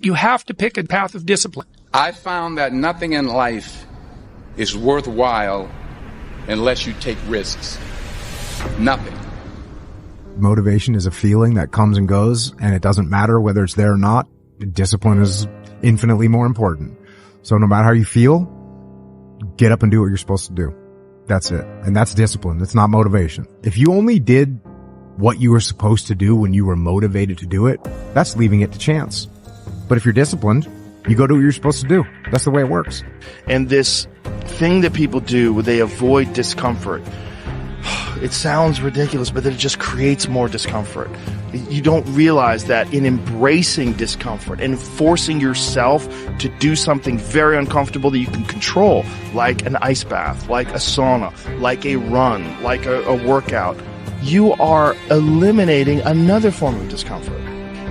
You have to pick a path of discipline. I found that nothing in life is worthwhile unless you take risks. Nothing. Motivation is a feeling that comes and goes, and it doesn't matter whether it's there or not. Discipline is infinitely more important. So no matter how you feel, get up and do what you're supposed to do. That's it. And that's discipline. It's not motivation. If you only did what you were supposed to do when you were motivated to do it, that's leaving it to chance. But if you're disciplined, you go do what you're supposed to do. That's the way it works. And this thing that people do where they avoid discomfort, it sounds ridiculous, but it just creates more discomfort. You don't realize that in embracing discomfort and forcing yourself to do something very uncomfortable that you can control, like an ice bath, like a sauna, like a run, like a workout, you are eliminating another form of discomfort.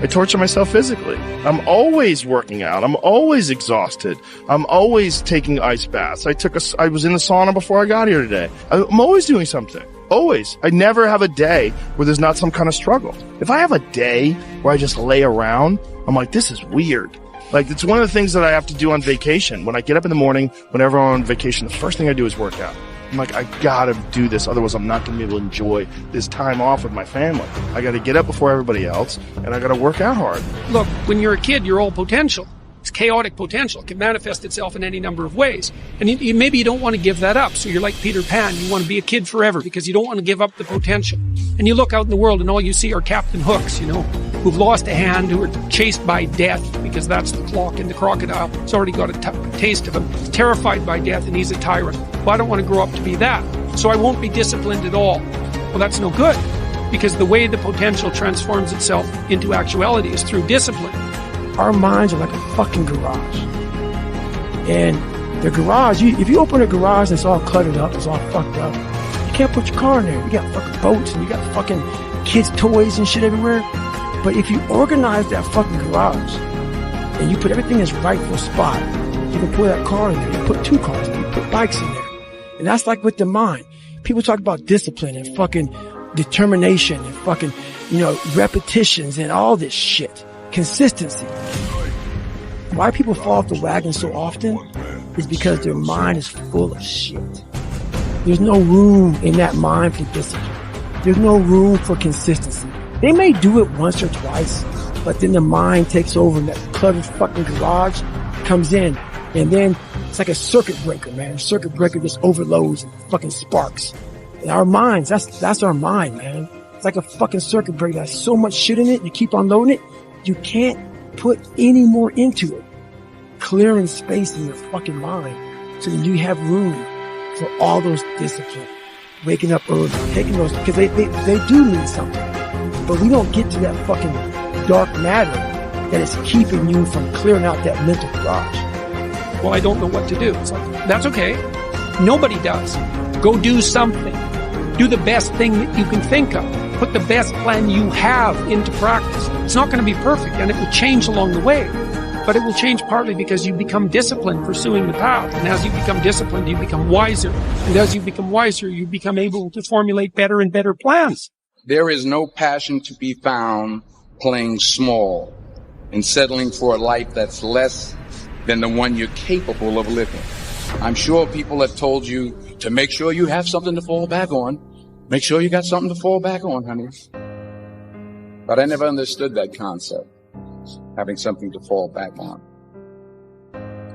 I torture myself physically. I'm always working out. I'm always exhausted. I'm always taking ice baths. I was in the sauna before I got here today. I'm always doing something. Always. I never have a day where there's not some kind of struggle. If I have a day where I just lay around, I'm like, this is weird. Like, it's one of the things that I have to do on vacation. When I get up in the morning, whenever I'm on vacation, the first thing I do is work out. I'm like, I gotta do this, otherwise I'm not gonna be able to enjoy this time off with my family. I gotta get up before everybody else, and I gotta work out hard. Look, when you're a kid, you're all potential. It's chaotic potential. It can manifest itself in any number of ways. And maybe you don't want to give that up. So you're like Peter Pan. You want to be a kid forever because you don't want to give up the potential. And you look out in the world and all you see are Captain Hooks, who've lost a hand, who are chased by death because that's the clock in the crocodile. It's already got a taste of him. He's terrified by death and he's a tyrant. Well, I don't want to grow up to be that. So I won't be disciplined at all. Well, that's no good because the way the potential transforms itself into actuality is through discipline. Our minds are like a fucking garage. And the garage, if you open a garage and it's all cluttered up, it's all fucked up, you can't put your car in there. You got fucking boats and you got fucking kids' toys and shit everywhere. But if you organize that fucking garage and you put everything in its rightful spot, you can put that car in there. You put two cars in there. You put bikes in there. And that's like with the mind. People talk about discipline and fucking determination and fucking, repetitions and all this shit. Consistency. Why people fall off the wagon so often is because their mind is full of shit. There's no room in that mind for discipline. There's no room for consistency. They may do it once or twice, but then the mind takes over and that cluttered fucking garage comes in, and then it's like a circuit breaker, man. A circuit breaker just overloads and fucking sparks. And our minds, that's our mind, man. It's like a fucking circuit breaker. There's so much shit in it, you keep on loading it, you can't put any more into it. Clearing space in your fucking mind so that you have room for all those disciplines. Waking up early, taking those, because they do mean something. But we don't get to that fucking dark matter that is keeping you from clearing out that mental garage. Well, I don't know what to do. It's like, that's okay. Nobody does. Go do something. Do the best thing that you can think of. Put the best plan you have into practice. It's not going to be perfect, and it will change along the way. But it will change partly because you become disciplined pursuing the path. And as you become disciplined, you become wiser. And as you become wiser, you become able to formulate better and better plans. There is no passion to be found playing small and settling for a life that's less than the one you're capable of living. I'm sure people have told you to make sure you have something to fall back on. Make sure you got something to fall back on, honey. But I never understood that concept, having something to fall back on.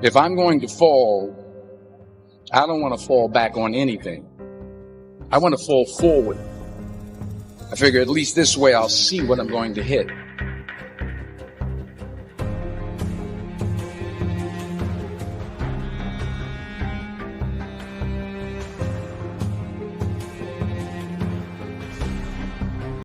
If I'm going to fall, I don't want to fall back on anything. I want to fall forward. I figure at least this way I'll see what I'm going to hit.